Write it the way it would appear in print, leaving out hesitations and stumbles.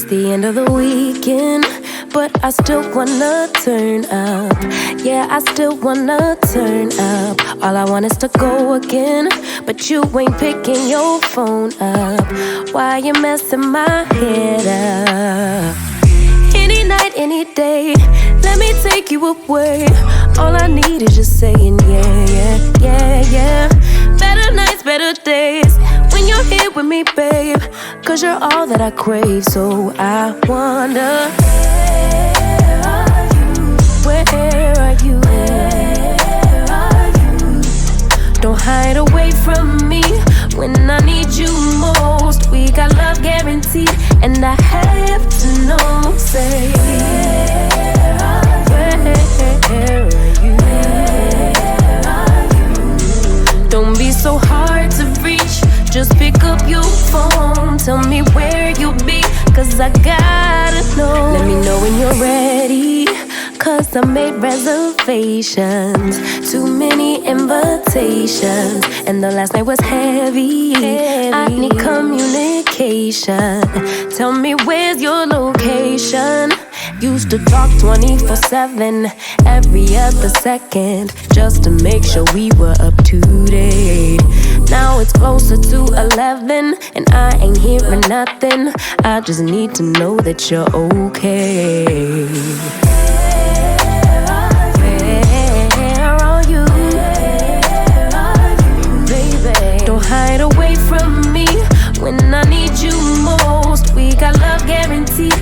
the end of the weekend, but I still wanna turn up. Yeah, I still wanna turn up. All I want is to go again, but you ain't picking your phone up. Why you messing my head up? Any night, any day, let me take you away. All I need is just saying yeah, yeah, yeah, yeah. Better nights, better days, when you're here with me, babe. Cause you're all that I crave, so I wonder, where are you? Where are you? Don't hide away from me when I need you most. We got love guaranteed, and I have to know, say, where are you? Don't be so hard to reach, just pick up your phone. Tell me where you'll be, cause I gotta know. Let me know when you're ready, cause I made reservations. Too many invitations, and the last night was heavy. I need communication. Tell me where's your location. Used to talk 24/7, every other second, just to make sure we were up to date. Now it's closer to 11, and I ain't hearing nothing. I just need to know that you're okay. Where are you? Baby, don't hide away from me when I need you most. We got love guaranteed,